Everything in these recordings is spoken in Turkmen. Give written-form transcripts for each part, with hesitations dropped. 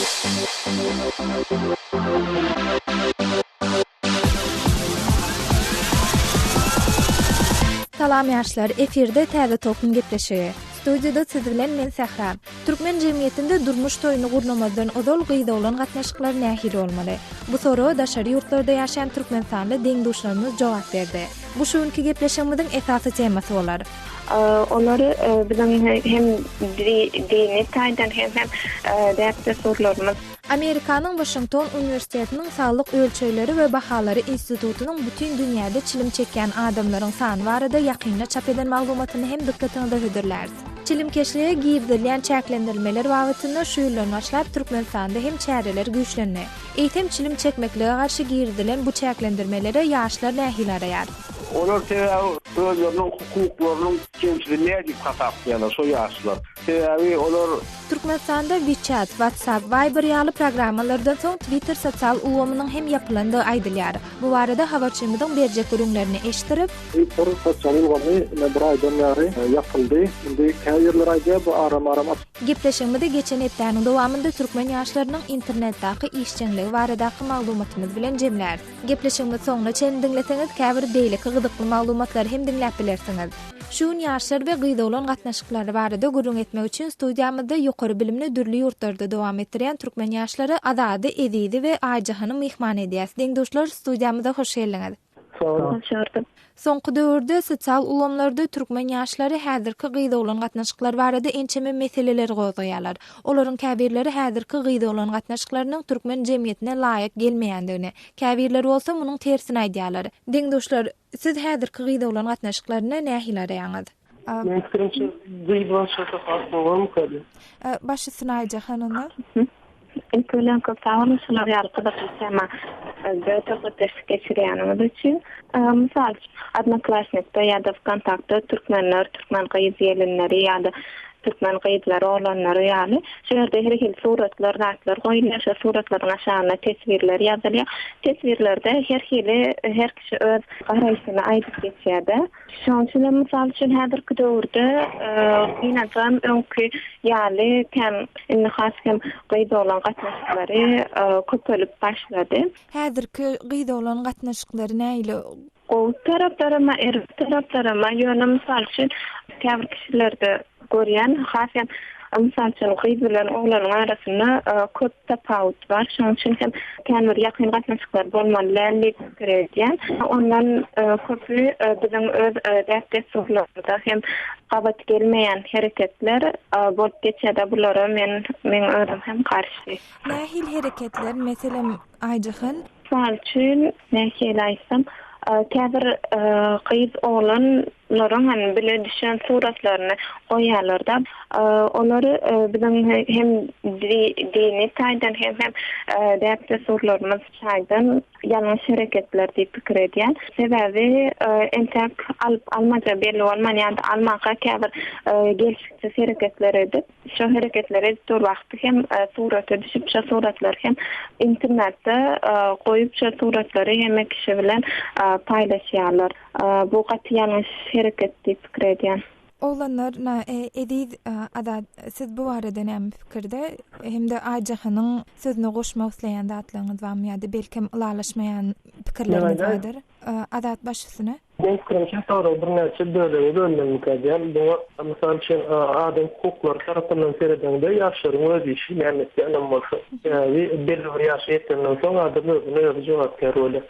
Salam ýaşlar, efirde täze topun gepleşigi. Studiýada siz bilen men Sahra. Türkmen jemgyýetinde durmuş toýuny gurnamazdan ozal gyýda bolan gatnaşyklar nähili bolmaly? Bu soraga daşary ýurtlarda ýaşaýan türkmen sanly deňdoşlarymyz jogap berdi. Bu şuňky gepleşigimiziň esasy temasy bolar. Onları bizim hem dini taýdan hem däpde sorularymız. Amerikanyň Washington Üniversitetiniň Saglyk ölçeýleri we bahalary institutunyň bütün dünýäde çilim çekýän adamlaryň sany barada ýakynda çap eden maglumatyny hem dikkatiniňde hödürlär. Çilimkeşliğe girdirilen çäklendirmeler wagtynda şu ýyllarny başlap Türkmenistanda hem çäreler güýçlenýär. Eýtem çilim çekmeklige garşy girdirilen bu çäklendirmelere ýaşlar nähili araýar. Olar özlerinin hukuklarynyň kemçiligine diýip hataplaýarlar, şo ýaşlar. Sebäbi olar Türkmenistanda WeChat, WhatsApp, Viber ýaly programmalardan soň Twitter sosial ugamynyň hem ýapylandygy aýdylýar. Bu barada habarçymyzyň berjek görüňlerini eşdirip, Twitter sosial ugamy bir aýdan bäri ýapyldy. Indi käýerlerge bu aram-aram gepleşigimizde geçen hepdäniň dowamında türkmen ýaşlarynyň internetdaky işçiligi baradaky maglumatymyz bilen jemlär. Gepleşigimiz soňra çen dinleseňiz käbir beýleki gyzykly maglumatlar hem dinläp bilersiňiz. Şuň ýaşlar we gyýda bolan gatnaşyklary barada görüň etmek üçin studiýamyzda ýokary bilimli dürli ýurtlarda dowam etdirýän türkmen ýaşlary Azady Edidi we Aýjahany mehman edýäs. Deňdoşlar, studiýamyzda hoş geldiňiz. Soňky döwürde sosial ulamlarda türkmen ýaşlary häzirki gyýda bolan gatnaşyklar barada ençeme meseleler goýýarlar. Olaryň käbirleri häzirki gyýda bolan gatnaşyklarynyň türkmen jemgyýetine laýyk gelmeýändigini, käbirleri bolsa munyň tersini aýdýarlar. Deňdoşlar, siz häzirki gyýda bolan gatnaşyklaryna nähili araýaňyz? Men fikrimçe gyýda şaşak bolmaly. Başysyny Aýjahanyna. Kölen köpçüler ýarkyda tema götürüp geçirýänimiz üçin mysal Odnoklassnikda ýa-da WKontaktda türkmenler, türkmen gyýyzgelinleri ýa-da türkmen gyýyzlary olanlary ýaly şu ýerde her hil suratlar, ratlar goýulýar, şu suratlaryň aşagyna tesbirler ýazylýar. Tesbirlerde her kişi öz garaýsyny aýdyp geçýärdi. Şoň üçin mysal üçin häzirki döwürde ýa-da öňkü ýaly hem haskem gyýda bolan gatnaşyklary köpelip başlady. Häzirki gyýda bolan gatnaşyklary näýle? O taraplarama ýöne mysal üçin käbir kişilerde görýän hasem misal üçin gyýda bilen oglanyň arasynda köp tapawut bar. Şoň üçin hem käbir ýakyn gatnaşyklar bolmaly diýen. Ondan köpü biziň öz däpde sorularda hem gabat gelmeýän hereketler bolup geçýär. Bulara men özüm hem garşy. Nähil hereketler, meselem Aýjahan? Misal üçin nähili aýsam, käbir gyýyz oğlanlaryň bile düşen suratlaryny goýarlar-da. Olary biziň hem dini taýdan hem däpde sorularymyz taýdan ýalňyş hereketler diýip pikir edýän. Sebäbi entek almaja belli bolmaýan almaga käbir gelişikçe hereketler edip, şu hereketleri edip wagty hem suratda düşüp, şu suratlar hem internetde goýup, şu suratlary hem kişi bilen paýlaşýarlar. Bu gaty ýalňyş hereket diýip pikir edýän. Oğlanlar edid Azad, siz bu barada näme pikirde? Hem de Aýjahanyň sözüne goşmak isleýän zatlaryňyz barmy ýa-da belki ulalaşmaýan pikirleriniz bardyr? Azad, başysyny. Men fikrimçe sonra bir näçe bölümlik edýän. Bu mysal üçin adam hukuklar tarapyndan seredende ýaşlaryň öz işi näme bolsa, ýa-ni belli bir ýaş ýetenden soň adam özüne jogapkar bolar.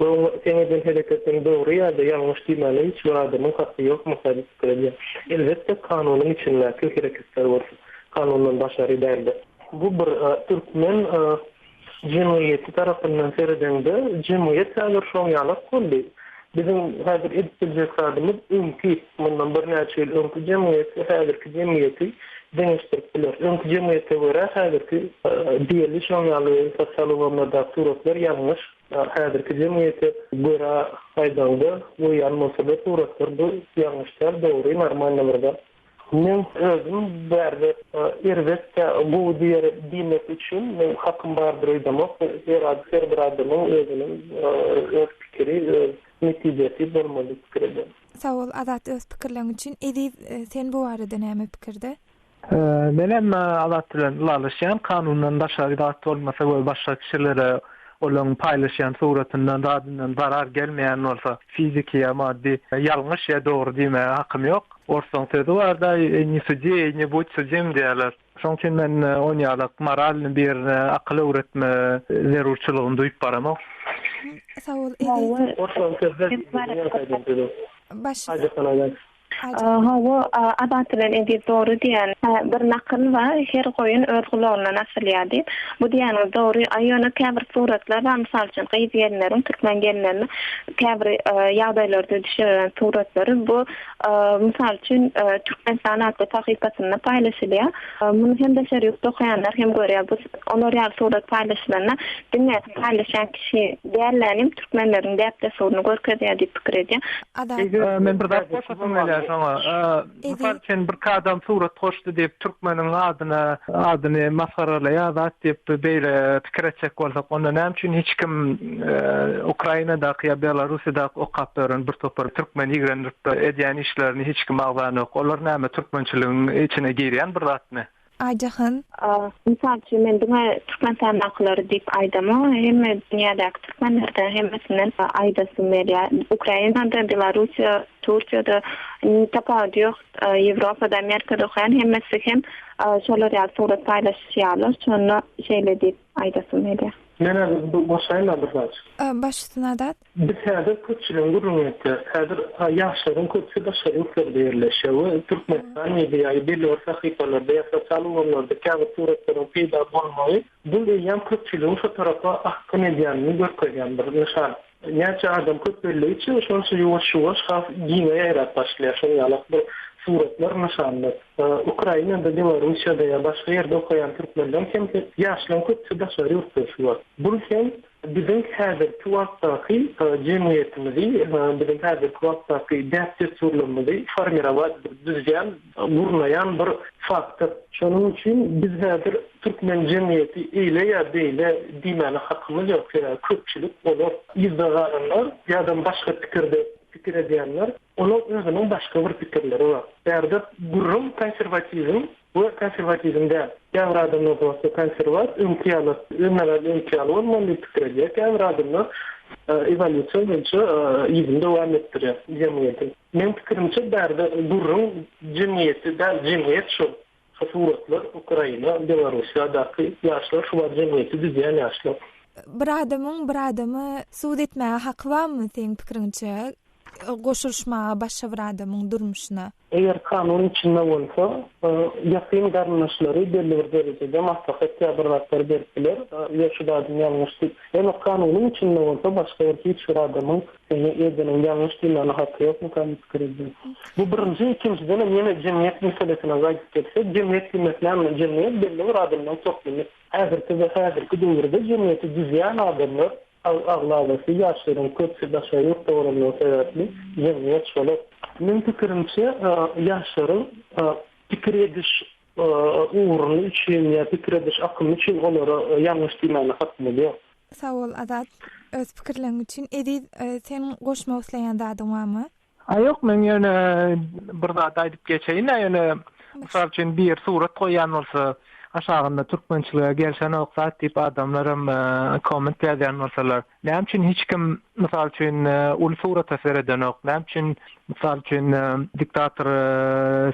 Bu seňeden hereketin dogry ýa-da ýalňyş diýmeli, hiç bir adamyň haqqy ýok muhtarip edýär. Elbetde kanunyň içinde hereketler bar. Kanundan başary däldi. Bu bir türkmen jemgyýeti tarapyndan seredende jemgyýet häzir şoň ýaly boldy. Bizim häzir edip adamyz öňki mundan bir näçe ýyl öňki jemgyýeti häzirki jemgyýeti deňişdirip biler. Öňki jemgyýete görä häzirki diýeli şoň ýaly sosial ugamlarda suratlar ýalňyş. Häzirki jemgyýete görä aýdanda bu ýalňyşlar suratlar bu ýalňyşlar dogry normallarda. Men özüm bärde elbetde bu diýmek üçin men hakkym bardyr diýmek, her bir adamyň özüniň öz pikiri, netijesi bolmaly pikirde. Sağ ol Azat, öz pikirleň üçin. Edip, sen bu barada näme pikirde? Benim alatlarla alışan kanundan daşarıdat olmasa ve başka kişilere olan paylaşan suratından dadından zarar gelmeyen olsa fiziki ya maddi yanlış ya doğru deme hakkım yok. Orson sözü var da ni suci ni bu sucim diyorlar. Şoň üçin men oňalyk moralny bir akıl öğretme zerurçylygyny duýup baramok. Sağ ol. Orson sözü Baş. Hawa adatlan edi doğru diýen bir nakil var. Her goýun öz gulagyna nasylýady. Bu diýen doğru aýyna käbir suratlar we mysal üçin gyýyp gellerin türkmen gellerini käbir ýagdaýlarda düşen suratlary bu mysal üçin türkmen sanatly tahykatyny paýlaşylýar. Muny hem de şerýat okuyanlar hem görýär. Bu olar ýa surat paýlaşylanna dinle paýlaşan kişi değerlenim türkmenleriň däpde soruny görkezýär diýip pikir edýär. Men bir daha koşasam Misal için bir adam surat hoştu diýip türkmeniň adyny masgaralaýar zat diýip beýle pikir etjek bolsak onda näme üçin hiç kim Ukrainada ýa Belarusyada okap beren bir topar türkmen ýigrenip edýän işlerini hiç kim agzany yok. Olar näme türkmençiligiň içine girýän bir zatmy? Ajahan. Misal üçin men diňe türkmen sanatçylary diýip aýdam. Hem dünýädäki türkmenlerden hemmesinden aýdasym berýär. Ukrainada, Belarusya, Türkiýede tapady ýok. Ýewropada, Amerikada hem hemmesi hem şolar ýa surat paýlaşýarlar. Şonu şeýle diýip aýdasym berýär. Mene bu boşayla bir zat. Başyna dat. Biz häzir köçülen gurulmady. Häzir ýaşlaryň köçü daşaryklar berleşýär. Türkmenistan ýa-da belli sahypalarda ýa sosial mediada käbir suratlaryň peýda bolmagy, bu ýa köçülen şu tarafa ahkam edýänini görkezýän bir nişan. Näçe adam köpelli için şonsu ýuwaş haf giňe ýarat başlaýar. Şonu ýalak bir suratlar nişanlar. Ukrainada, Belarusiyada ýa başga ýerde okayan türkmenler hem ýaşlaryň köçü daşaryklar. Bu hem bizim häzirki wagtdaky jemgyýetimizi, bizim häzirki wagtdaky däpdirçiligi formirawat düzgän, gurulayan bir faktor. Şonuň üçin biz häzir türkmen jemgyýeti eýle ýa beýle diýmäne hakkymyz ýok. Köpçülik olar ýyzdaganlar ýa-da başga pikir edýänler, onuň özüniň başga bir pikirleri bar. Berde gurum konserwatizm bu konserwatizmde ýa-da adamlar bolsa konserwat, ümkiýaly bolmaly pikir edýär. Ýa-da adamlar evolýusiýa boýunça ýygyny dowam etdirýär jemgyýeti. Men pikirimçe berde gurum jemgyýet şu suratlar Ukraina, Belarusyadaky ýaşlar şu jemgyýeti düzýän ýaşlar. Bir adamy suwd etmäge haky barmy seň pikirinçe? Goşulmağa başga bir adamyň durmuşyna. Eger kanun içinde bolsa, ýakyn garanyşlary belli bir derejede maslahat ýa-da beripdiler. Ýa-da adam ýalňyşdyk. Hem kanunyň içinde bolsa başga hiç bir adamyň ýa-da ýalňyş diýmäne haky ýok, mümkin edýär. Bu birinji, ikinjiden ýene jemgyýet meselesine gaýdyp gelsek, jemgyýet diýmekle jemgyýet belli bir adamdan toplanyp, häzirki döwürde jemgyýeti düzýän adamlar ağlaması yaşların kötü daşayıp doğruluğu sebepli jemgyýet şolar. Men pikirimçe yaşların pikir ediş uğrunu için ya pikir ediş akımı için onlara yanlış diýmäne hakkym ýok. Sağ ol Adat. Öz pikirleň üçin Edip sen goşmak isleýän dadym barmy? Ýok, men ýöne bir zat aýdyp geçeýin. Ýöne mysal üçin bir surat goýan bolsa aşağında türkmençiliğe gelsen oksat tip adamlarım komment eden olsalar. Näme üçin hiç kim misal üçin ul surata sereden ok. Näme üçin misal üçin diktator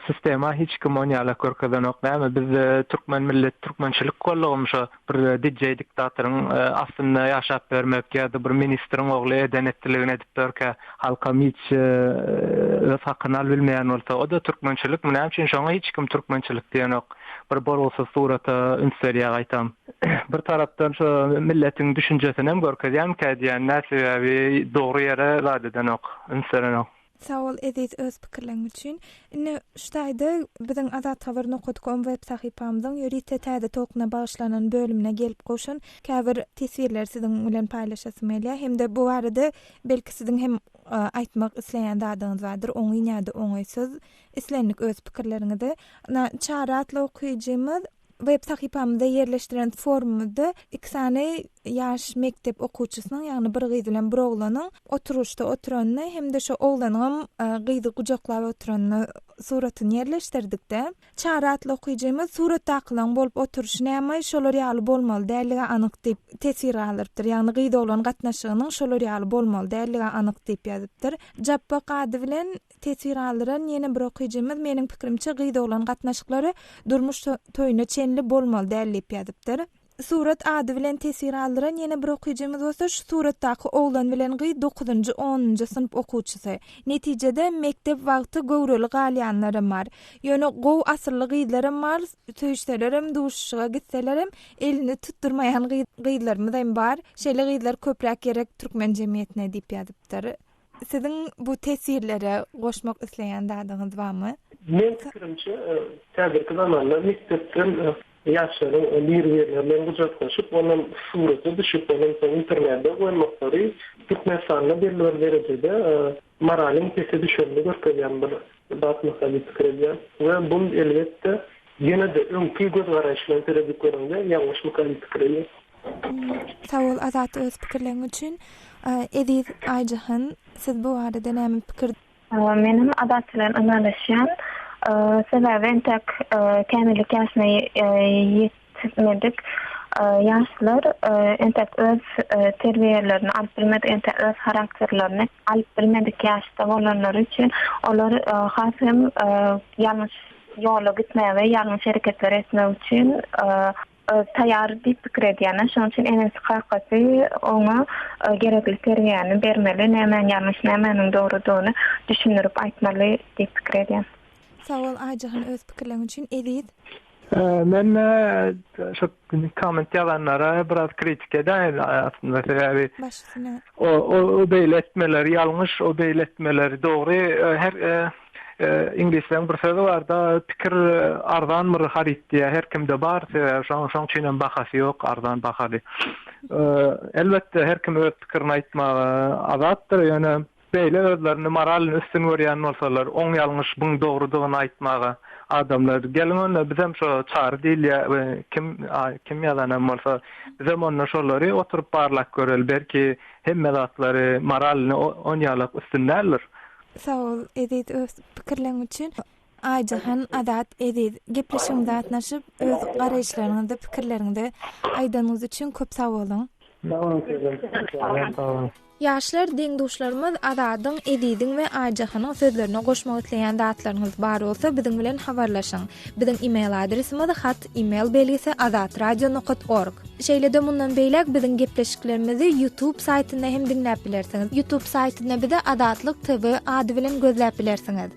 sistema hiç kim oňaly körkeden ok. Näme biz türkmen millet türkmençilik gollagymşa bir DJ diktatorun aslında ýaşap bermek ýa-da bir ministrin ogly denetçiligini edip berke halkam hiç hakyny bilmeýän bolsa o da türkmençilik. Näme üçin şoňa hiç kim türkmençilik diýen ok. Bir bolsa surata ünseriýär aýtam. Bir tarapdan şu milletiň düşünjesini hem görkezýän kädiýän näsibi dogry ýere radeden ok, ünseren ok. Sağ ol Edip öz pikirleň üçin. Ine ştaýda biziň Azat habaryny okudykam web sahypamyzyň ýörite täze tokuna bagyşlanan bölümine gelip goşun käbir tesvirler siziň bilen paýlaşasym gelýär. Hem-de bu arada belki siziň hem aýtmak isleýän dadyňyz bardyr, oňy ýa-da oňaýsyz islenlik öz pikirleriňizde. Çara atly okuyjymyz web sahypamyzda ýerleşdiren forumda ikisany ýaş mektep okuwçysynyň, ýagny bir gyz bilen bir oglanyň oturuşda oturanyny hem-de şu oglanyň gyzy gujaklap oturanyny suratyny yerleştirdikde çaratly okuyjymyz suratda akylan bolup oturuş näme şolar ýaly bolmaly dälligi anyk diýip tesir alypdyr. Ýani gyýda bolan gatnaşygynyň şolar ýaly bolmaly dälligi anyk diýip ýazypdyr. Jabba Qady bilen tesir alyran ýene bir okuyjymyz meniň pikirimçe gyýda bolan gatnaşyklary durmuş toýuna çenli bolmaly dällip ýazypdyr. Surat ady bilen tesir alyran ýene bir okuyjymyz bolsa şu suratdaky oglan bilen gyý 9-njy 10-njy synp okuwçysy. Netijede mektep wagty gowrely galyanlarym bar. Ýöne gow asyrly gyýlarym bar, töýüşlerim, duşuşyga gitselerim elini tutturmaýan gyýlarym bar. Şeýle gyýlar köpräk gerek türkmen jemgyýetine diýip ýazypdyr. Sizin bu tesirlere goşmak isleýän dadyňyz barmy? Men pikirimçe täzirki zamanda mektepden yaşlarım bir yerlerden uzaklaşıp onun sureti düşüp onun internette koymakları Türkmenistan'da bir derecede moralin kese düşürdüğünü görkeyen bir batmasa bir fikirler ve bunun elbette yine de önkü göz karayışlarını terediklerinde yanlış mı fikirler. Sağ ol Azat öz pikirlerin için. Ediz Aycahan, siz bu arada näme pikir? Menim Azat bilen anlaşýan sebäbi entek kämillik ýaşyna ýetmedik ýaşlar entek öz terbiýelerini alyp bilmedik, entek öz karakterlerini alyp bilmedik ýaşda bolanlar üçin olar hasym ýalňyş ýola gitmäge we ýalňyş hereketler etmek üçin taýýar diýip pikir edýän. Şonuň üçin en haýkaty oňa gerekli terbiýany bermeli, näme ýalňyş, näme dogrudygyny düşünürip aýtmaly diýip pikir edýän. Sağ ol Aycahan öz pikirlerin için. Edit. Men şu komment yalanlara biraz kritik eden aslında sebebi o beyletmeleri yanlış, o beyletmeleri doğru. Her İngilizce'nin bir sözü var da pikir ardan mı harit diye her kimde var. Şoň üçin bahasy yok, ardan bahaly. Elbette her kim öz pikirini aýtmagy azatdyr. Ýöne beýle özlerini moralini üstün görýän bolsalar, oň ýalňyş buň dogrudygyny aýtmaga adamlar gelin bizem şo çary diýil kim ýalan bolsa bizem onda şolary oturup parlak görel belki hemme zatlary moralini on ýalyk üstünlerler. Sağ ol Edit öz pikirlerin için. Aycahan Azat Edit gepleşimde atnaşyp öz garaýşlaryňyzda pikirleriňde aýdanyňyz üçin köp sağ olun. Yaşlar deňdoşlarymyz Azadyň, Edidiň we Ayjahanyň sözlerine goşmak isleýän datlaryňyz bar bolsa biziň bilen habarlaşyň. Biziň e-mail adresimiz hat-email belgisi azatradio.org. Şeýle-de mundan beýlek biziň gepleşiklerimizi YouTube saýtynda hem dinläp bilersiňiz. YouTube saýtynda bize Azatlyk TV ady bilen gözläp bilersiňiz.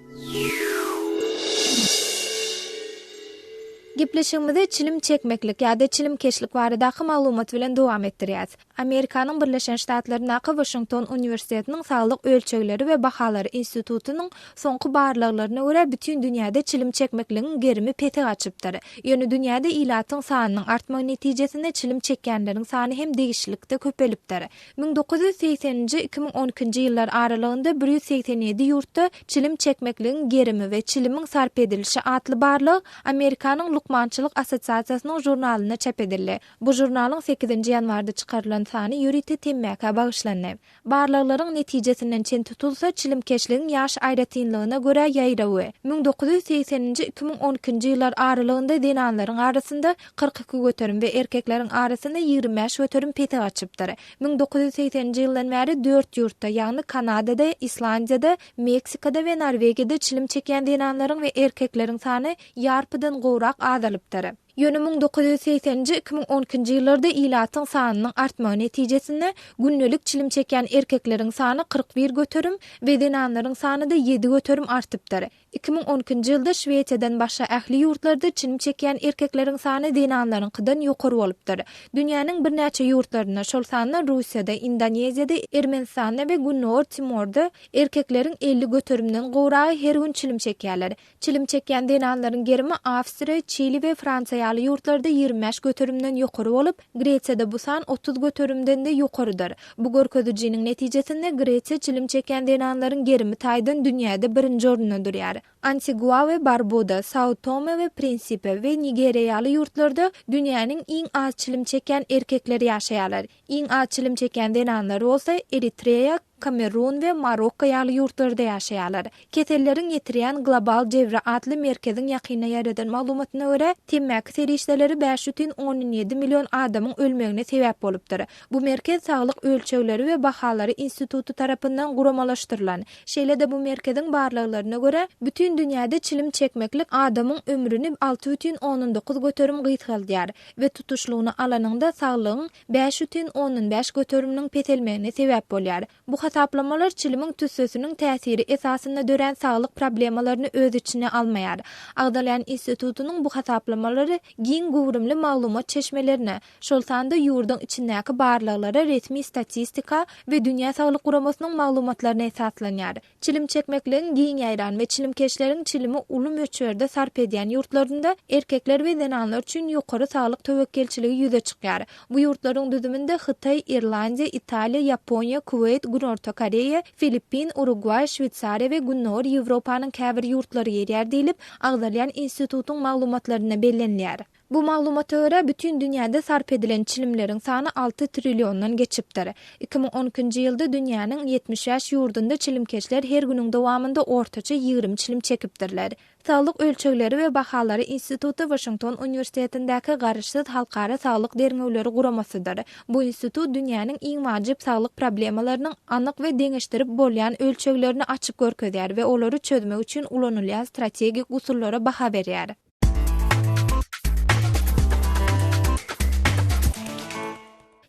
Gepleşigimizde çilim çekmeklik ýa-da çilim keşlik baradaky maglumat bilen dowam etdirýäs. Amerikanyň Birleşen Ştatlarynyň Washington Uniwersitetiniň Saglyk Ölçegleri we Bahalary Institutunyň soňky barlyglaryna görä bütün dünýäde çilim çekmekligiň gerimi petek açypdyr. Ýöne dünýäde ilatyň sanynyň artmagy netijesinde çilim çekýänleriň sany hem degişlikde köpelipdir. 1980-nji 2012-nji ýyllar aralygynda 187 ýurtda çilim çekmekligiň gerimi we çilimiň sarp edilişi atly barlyg Amerikanyň Lukmançylyk Assosiasiýasynyň jurnalyna çap edildi. Bu jurnalyň 8-nji ýanwarda çykarylan sany ýüriti temmäke bagyşlandy. Barlyklaryň netijesinden çen tutulsa çilimkeşligiň ýaş aýratynlygyna görä ýaýrawy. 1980-nji 2012-nji ýyllar aralygynda denanlaryň arasynda 42 göterim we erkekleriň arasynda 25 göterim petek açypdyr. 1980-nji ýyldan bäri 4 ýurtda, ýagny Kanadada, Islandiýada, Meksikada we Norwegiýada çilim çekýän denanlaryň we erkekleriň sany ýarpydan gowrak azalypdyr. Ýöne 1980-nji 2012-nji ýyllarda ilatyň sanynyň artmagy netijesinde günnelik çilim çekýän erkekleriň sany 41 göterim we denanlaryň sany da 7 göterim artypdyr. 2012-nji ýylda Şweýçeden başga ähli ýurtlarda çilim çekýän erkekleriň sany denanlaryňkydan ýokary bolupdyr. Dünýäniň bir näçe ýurtlaryna, şol sany Russiýada, Indoneziýada, Ermenistanda we Günnor Timorda erkekleriň 50 göterimden gowragy her gün çilim çekýärler. Çilim çekýän denanlaryň gerimi Awstriýa, Çili we Fransiýa ýaly ýurtlarda 25 göterimden ýokary bolup, Gresiýada bu san 30 göterimden de ýokarydyr. Bu görkezijiniň netijesinde Gresiýa çilim çekýän denanlaryň gerimi taýdan dünýäde birinji orunda durýar. Antigua ve Barbuda, Sao Tome ve Principe we Nigeriýa ýaly ýurtlarda dünýäniň iň az çilim çekýän erkekleri ýaşaýarlar. Iň az çilim çekýän denanlary bolsa Eritreýa, Kamerun we Marokko ýaly ýurtlarda ýaşaýarlar. Ketellerin ýetirýän Global Jewre adly merkeziň ýakyna ýaradan maglumatyna görä, temmäki serişleri 5,17 million adamyň ölmegine sebäp bolupdyr. Bu merkez saglyk ölçegleri we bahalary institutu tarapyndan guramalaşdyrylan. Şeýle-de bu merkeziň barlyklaryna görä, bütün dünýäde çilim çekmeklik adamyň ömrüni 6,19 göterim gyýtgalýar we tutuşlugyny alanyňda saglygyň 5,15 göteriminiň petelmegine sebäp bolýar. Bu hasaplamalar çilimiň tüssüsiniň täsiri esasynda dören saglyk problemalaryny öz içine almaýar. Agdalyan institutunyň bu hasaplamalary giň gowrumly maglumat çeşmelerini, şol sanda ýurduň içindäki barlyklara resmi statistika we dünýä saglyk guramasynyň maglumatlaryna esaslanýar. Çilim çekmekligiň giň ýaýran we çilimkeşleriň çilimi uly möçberde sarp edýän ýurtlarynda erkekler we denanlar üçin ýokary saglyk töwekkelçiligi ýüze çykýar. Bu ýurtlaryň düzüminde Hytaý, Irlandiýa, Italiýa, Ýaponiýa, Kuwait, Günorta Koreýa, Filippin, Uruguay, Şwitsariýa we Günnor Ýewropanyň käbir ýurtlary ýerýär diýilip, Agdalyan institutunyň maglumatlaryna bellenilýär. Bu maglumata görä bütün dünýäde sarp edilen çilimleriň sany 6 trilyondan geçipdir. 2012-nji ýylda dünýäniň 70 ýaş ýurdunda çilimkeşler her günüň dowamında ortaça 20 çilim çekipdirler. Saglyk ölçegleri we bahalary institutu Washington Universitetindäki garaşsyz halkara saglyk derňewleri guramasydyr. Bu institut dünýäniň iň wajyp saglyk problemalarynyň anyk we deňeşdirip bolýan ölçeglerini açyp görkezýär we olary çözmek üçin ulanylýan strategik usullara baha berýär.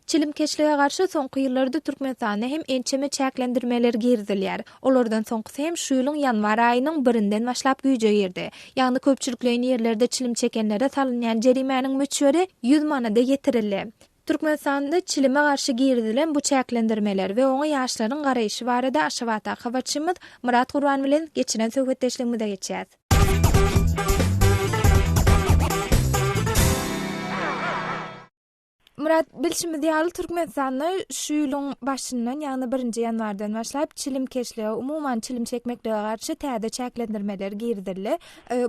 Çilimkeşlige garşy soňky ýyllarda Türkmenistanda hem ençeme çäklendirmeler girdilýär. Olardan soňky hem şu ýylyň ýanwar aýynyň 1-den başlap güýje girdi. Ýagny köpçülikleýän ýerlerde çilim çekenlere salynýan jerimäniň möçberi 100 manada ýetirildi. Türkmenistanda çilime garşy girdilen bu çäklendirmeler we oňa ýaşlaryň garaýşy barada aşawata habarçymyz Murat Gurban bilen geçinen söhbetdeşligimizde geçýär. Murat, bilşimiz ýaly Türkmenistanda şu ýylyň başyndan, ýagny 1-nji ýanwardan başlap çilimkeşlige, umuman çilim çekmeklige garşy täze çäklendirmeler girdildi.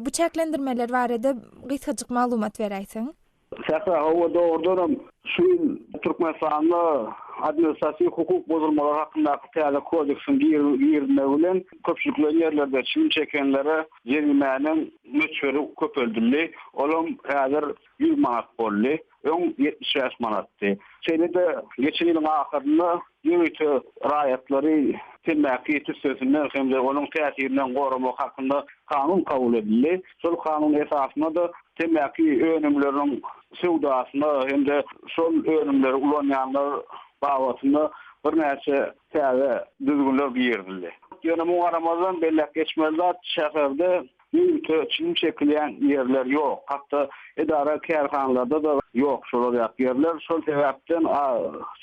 Bu çäklendirmeler barada gysgaçyk maglumat beräýsiň? Sähra o doğrudan şu Türkmenistanda administrasiýa hukuk bozulmaları hakyndaky täze kodeksin girdiğine bilen köpçülikleýän ýerlerde çilim çekenlere jerimäniň möçberi köpeldirli. Olam häzir 100 manat boldy. 75 manatty. Şeýle-de geçen ýylyň ahyrynda ýöňe raýatlary temmäki tüssüsinden hem de onuň täsirinden goramak hakynda kanun kabul edildi. Şol kanun esasynda da temmäki önümleriň sowdasyna hem de şol önümleri ulanýanlar bagatynda bir näçe täze düzgünler girdildi. Ýöne bu Ramazan bellek geçmezler şäherde çilim çekilýän ýerler ýok. Hatda edara kärhanlarda da ýok şolar ýerler. Şol sebäpden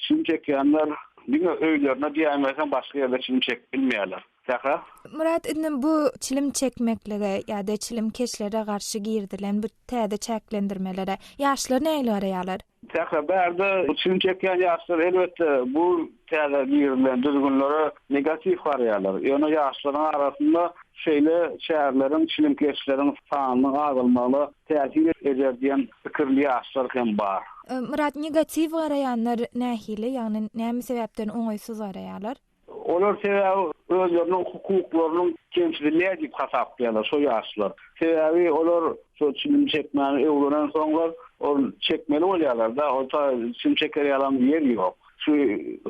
çilim çekýänler diňe öýlerine diýmesen başga ýerde çilim çekip bilmeýärler. Sähra? Murat, bu çilim çekmeklige ýa-da çilim keşlere garşy girdilen bu täze çäklendirmelere ýaşlar näle araýarlar? Sähra, bärde çilim çekýän ýaşlar elbetde bu täze girdilen düzgünlere negativ garaýarlar. Ýöne ýaşlaryň arasynda şeýle şäherleriň çilimkeşleriň sanyny azalmaly täsir eder diýen pikirli ýaşlar hem bar. Murat, negativ garaýanlar nähili, ýagny näme sebäpden oňaýsyz garaýarlar? Olar sebäbi özleriniň hukuklarynyň kemçiligine diýip hasaplaýarlar şo ýaşlar. Sebäbi olar şo çilim çekmäni öwrenen soňlar ol çekmeli bolýarlar da, o çilim çeker ýalan ýer ýok. Şu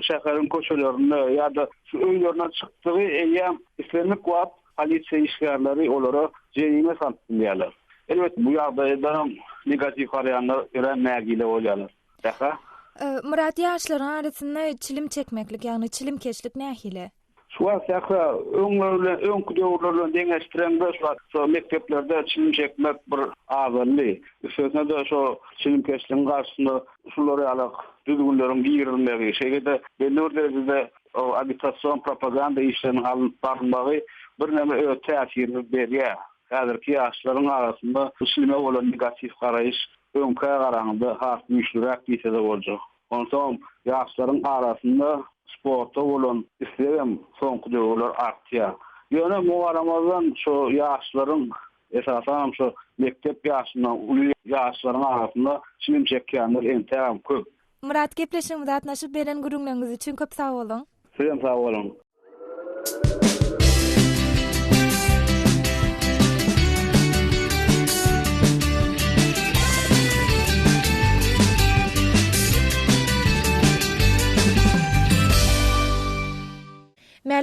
şäheriň köçelerinde ýa-da şu öýlerine çykdygy eýem islenmek wagt polisiýa işgärleri olara jerime salpylýarlar. Elbet bu ýagdaýda negativ garaýanlar ören nägile bolýarlar. Sähra? Murat, ýaşlaryň arasynda çilim çekmeklik, ýagny çilim keşlik nähili? Şuwa sähra öňkü döwürlerle deňeşdirende şu mekteplerde çilim çekmek bir agyrly. Sözüne de şu çilim keşligiň garşysynda şolary ýaly düzgünleriň girilmegi, şeýle-de belli derejede agitasiýon propaganda işlerini alyp barmagy bir näme täsir berýär. Häzirki ýaşlaryň arasynda çilime bolan negativ garaýyş öňkä garaganda has güýçlürek diýse de boljak. Onsoň ýaşlaryň arasynda sporta bolan islegem soňky döwürler artýar. Ýöne Ramazan şu ýaşlaryň esasan şu mektep ýaşyndan uly ýaşlaryň arasynda çilim çekýänler entäm köp. Murat, gepleşigimizde atnaşyp beren gurulmagyňyz üçin köp sag bolun. Sen sag bolun.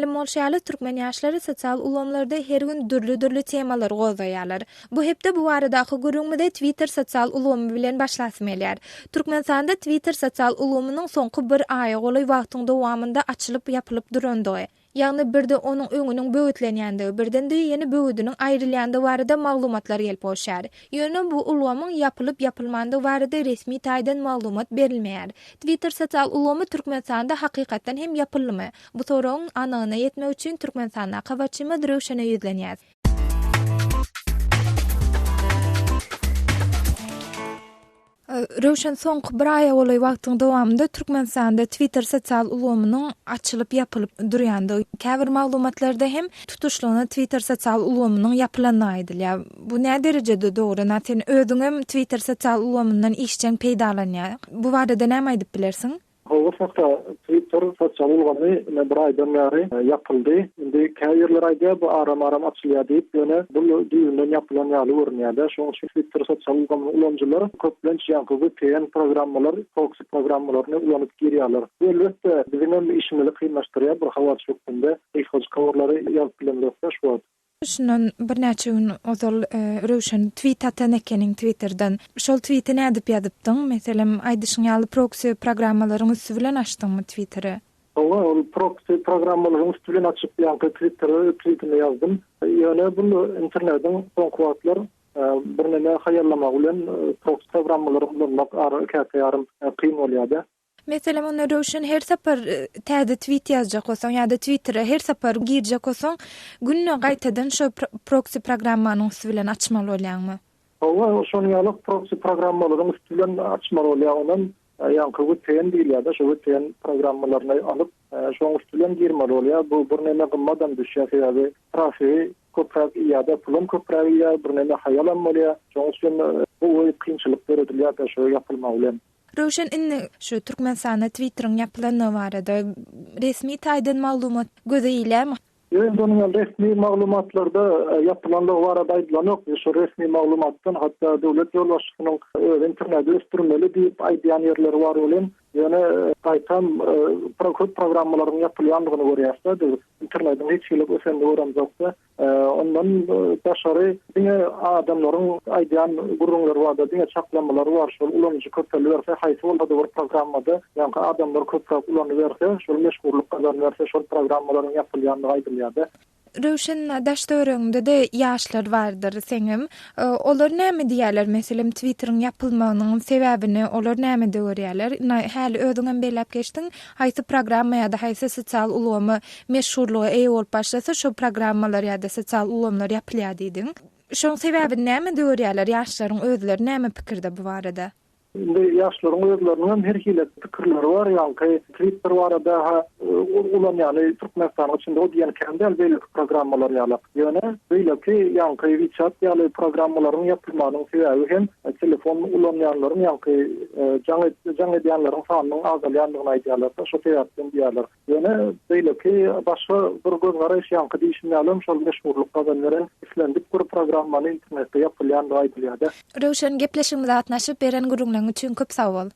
Mälim bolşaly türkmen ýaşlary sosial ulamlarda her gün dürli temalar gozaýarlar. Bu hepde bu aradaky görüňmede Twitter sosial ulamy bilen başlasmylýar. Türkmenistanda Twitter sosial ulamynyň soňky bir aýy goly wagtyň dowamında açylyp ýapylyp durandy. Ýagny birde onuň öňüniň böwetlenýändigi, birden-de ýeni böwüdüniň aýrylýandygy barada maglumatlar gelip bolşar. Ýöne bu ulamyň ýapylyp ýapylmandygy barada resmi taýdan maglumat berilmeýär. Twitter sosial ulamy Türkmenistanda hakykatdan hem ýapylmy? Bu soragyň anygyna ýetmek üçin Türkmenistanda kawaçymy Röwşene ýüzlenýär. Röwşen soňky bir aýa goly wagtyň dowamında Türkmenistanda Twitter sosial ulamynyň açylyp ýapylyp durýandygy, käbir maglumatlarda hem tutuşlanan Twitter sosial ulamynyň ýapylanyny aýdylýar. Bu näme derejede dogry? Sen özüň Twitter sosial ulamyndan işçiň peýdalanýar. Bu barada näme aýdyp bilersiň? O fakta Twitter sosial ulamy bir aýdan bäri ýapyldy. Indi käýerler aýda bu aram açylýar diýip, ýöne bu düýünden ýapylan ýaly görünýär. Şoň üçin Twitter sosial ulamjylar köplen ýankygy teýen programmalar, toksik programmalaryny ulanyp girýärler. Elbetde bizim işimizi kynlaşdyrýar bir hawaç şeklinde ihtiyaç kawarlary ýalyp bilenler şu. Şundan bir näçe gün ozal Röwşen tweet atan ekeniň Twitterdan. Şol tweet'i nädip ýazypdyň? Meselem aýdyşyň ýaly proxy programmalaryň üstü bilen açdyňmy Twitter'i? O proxy programmalaryň üstü bilen açyp ýanky tweetini ýazdym. Ýöne bu internetden soňky wagtlar bir näme haýarlamak bilen proxy programmalary kullanmak arakaýarym kyn bolýardy. Meselem onu Röwşen her sapar täze tweet ýazjak bolsaň ýa-da Twitter'e her sapar girjek bolsaň günne gaýtadan şo proxy programmanyň üstü bilen açmaly bolýarmy? O şonu ýaly proxy programmalaryň üstü bilen açmaly bolýar. Ýanky teýen diýilýär, şo teýen programmalaryny alyp şoň üstü bilen girmeli bolýar. Bu bir näme gymmadan düşýär ýa-da trafik köpräk ýa-da pulum köpräk ýa bir näme haýalanmaly. Şoň üçin bu kynçylyk berilýär, şo ýapylmaly bolýar. Röwşen inni şu Türkmenistanda Twitter'ın ýapylanyny barada resmi taýdan maglumat gözeýilýärmi? Ýöne resmi maglumatlarda ýapylanlygy barada aýdylanyk. Şu resmi maglumatdan hatda döwlet ýolbaşçysynyň internet östürmeli diýip aýdýan ýerleri bar bolen. Ýöne gaýtam programmalaryň ýapylýandygyny görýärsiz. Internetin hiç ýylyk ösende öwrenjekdi. Ondan taşary diňe adamlaryň aýdýan gurrunlar barda, diňe çaklamalary bar. Şol ulanjy köpelberse haýsy boldy bir programmada, ýa-ni adamlar köpräk ulanyberse, şol meşgullyk kazanberse, şol programmalaryň ýapylýandygy aýdylýar. Röwşen daşdörüňde de ýaşlar bardyr seňem. Olar näme diýerler? Meselem Twitter'ın ýapylmagynyň sebäbini olar näme görýärler? Häli özüňem belläp geçdiň. Haýsy programma ýa-da haýsy sosial ulamy meşhurlygy eý bolup başlasa, şo programmalar ýa-da sosial ulamlar ýapylýar diýdiň. Şoň sebäbini näme görýärler? Ýaşlaryň özleri näme pikirde bu barada? Indi ýaşlaryň özleriniň her hili pikirleri bar, ýa-ni Twitter barada ulan ýaly Türkmenistan içinde o diýen kendel belli programmalar ýaly. Ýöne beýleki ýa-ni WeChat ýaly programmalaryň ýapylmagynyň sebäbi hem telefon ulanýanlaryň ýa-ni jaň edýänleriň sanynyň azalýandygyny aýdýarlar, şo sebäpden diýerler. Ýöne beýleki başga bir gözgaraş ýa-ni diýişmälem şol meşhurlyk kazanýaran islendik bir programmany internetde ýapylýandygy aýdylýar. Röwşen gepleşigimize atnaşyp beren gurulmagyň üçin köp sag bol.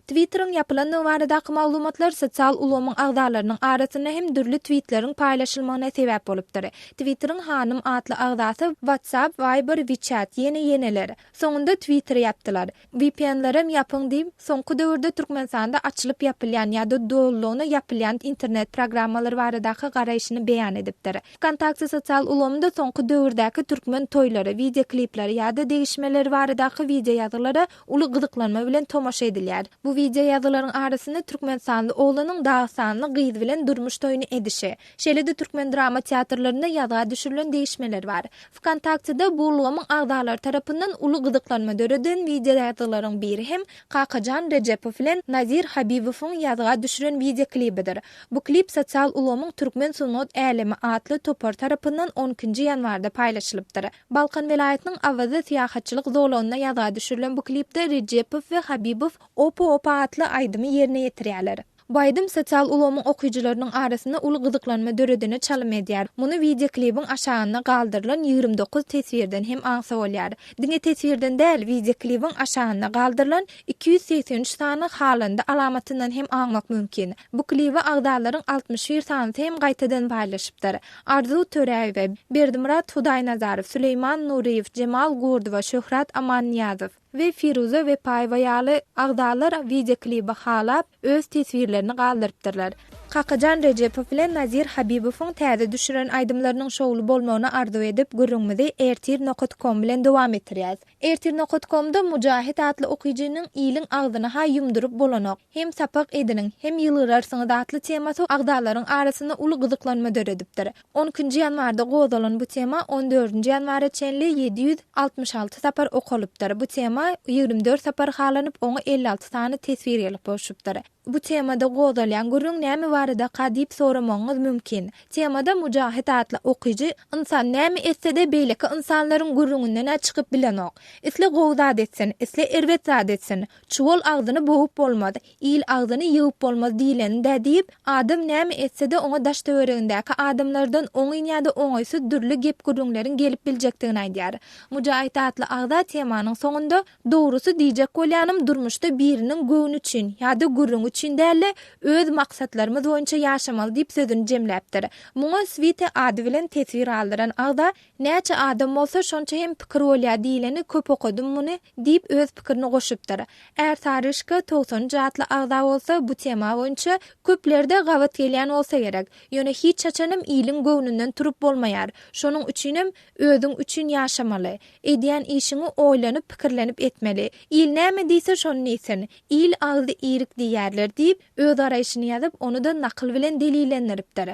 Twitter'ın ýapylanyny baradaky maglumatlar sosial ulamyň agdalarynyň arasyna hem dürli tweetleriň paýlaşylmagyna sebäp bolupdyr. Twitter'ın hanım adly agdasy WhatsApp, Viber, WeChat ýene-ýeneleri. Soňunda Twitter ýapdylar. VPN-lerim ýapyň diýip, soňky döwürde Türkmenistanda açylyp ýapylýan ýa-da download ýapylýan internet programmalary baradaky garaýşyny beýan edipdir. Kontakty sosial ulamynda soňky döwürdäki türkmen toýlary, video klipleri ýa-da degişmeleri baradaky video ýazgylary uly gyzyklanma bilen tomaşa edilýär. Bu video ýazgylaryň arasyna Türkmenistanda oğlanyň dagsanly gyz bilen durmuş toýuny edişi, şeýle-de türkmen drama teatrlaryna ýazga düşürilen degişmeler bar. Kontaktyda bu ulamyň agdalary tarapyndan uly gyzyklanma döreden video ýazgylaryň biri hem Kakajan Rejepow bilen Nazir Habibowyň ýazga düşüren video klibidir. Bu klip sosial ulamyň türkmen sunat älemi atly topar tarapyndan 10-njy ýanwarda paýlaşylypdyr. Balkan welaýatynyň Awazy syýahatçylyk zolagyna ýazga düşürilen bu klipde Rejepow we Habibow opa atly aýdymy ýerine ýetirýärler. Baydım sosial ulama okuyucularının arasında ulu gıdıklanma döredini çalım edýär. Muny video klibin aşağına galdyrılan 29 tesvirden hem aňsa bolýar. Diňe tesvirden däl, video klibin aşağına galdyrılan 283 sany halynda alamatyndan hem aňmak mümkin. Bu klibi agdalaryň 61 sany hem gaýtadan paylaşypdyr. Arzu Töreýew, Berdimurat Hudaýnazarow, Süleyman Nuriýew, Cemal Gurdow, Şöhrat Amanniýazow ve Firuza ve Payvayalı agdalar video klibi halap öz tesvirlerini galdyrypdyrlar. Kakacan Recepov bilen Nazir Habibowyň täze düşüren aýdymlarynyň şowly bolmagyna arzu edip gürrüňmizi ertir.com bilen dowam etdirýäs. Ertir.com'da Mujahit adly okuyjynyň ýylyň agdyny ha ýumduryp bolanok, hem sapak ediniň hem ýylyrarsy datly temasy agdalaryň arasynda uly gyzyklanma döredipdir. 10-njy ýanwarda gozalan bu tema 14-nji ýanwara çenli 766 sapar okalypdyr. Bu tema 24 sapar halanyp oňa 56 sany tesvir ýalyp boşupdyr. Bu temada gozalyan gurrun näme barada qadyp soramaňyz mümkin. Temada Mujahit adly okuyjy insan näme etse-de beýleki insanlaryň gurrundan çykyp bilenok. Isle gowzat etsin, isle erwetsat etsin, çuwal agdyny boğup bolmady, ýyl agdyny ýygyp bolmaz diýilende diýip adam näme etse-de oňa daş töweregindäki adamlardan oňy ýa-da oňaýsy dürli gep gurrunlaryň gelip biljekdigini aýdýar. Mujahit adly agda temanyň soňunda dogrusy diýjek bolýanym durmuşda biriniň göwnü üçin ýa-da gurrun üçin däle öz maksatlarymyz boýunça ýaşamaly diýip sözüni jemläpdir. Muňa swite ady bilen tesvir aldyran agda näçe adam bolsa şonça hem pikir bolýar diýileni köp okudum muny diýip öz pikirini goşupdyr. Eger Tarışka 90 atly agda bolsa bu tema boýunça köplerde gawat gelýän bolsa gerek. Ýöne hiç çaçanym ýylyň göwnünden turup bolmaýar. Şonuň üçinem özüň üçin ýaşamaly. Edýän işiňi oýlanyp pikirlenip etmeli. Ýyl näme diýse şonu ýetsin. Ýyl agdy ýerik diýerler diýip öz araýşyny ýazyp onu da nakıl bilen delillendiripdir.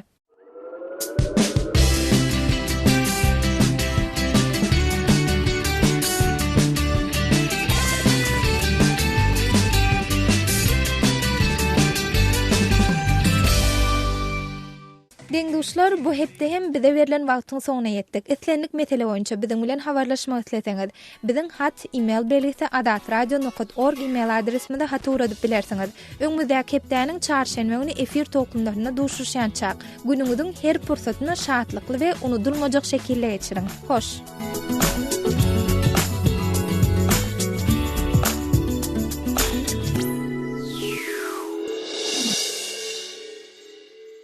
Deňduşlar, bu hepde hem bize verilen wagtyň soňuna ýetdik. Islenlik mesele boýunça biziň bilen habarlaşmak isleseňiz, biziň hat, e-mail belgisi adatradio.org e-mail adresimizde hat uradyp bilersiňiz. Öňümüzdäki hepdäniň çarşenbe güni efir toklamlaryna duşuşýançak. Günüňiziň her pursatyny şatlykly we unudulmajak şekilde geçiriň. Hoş.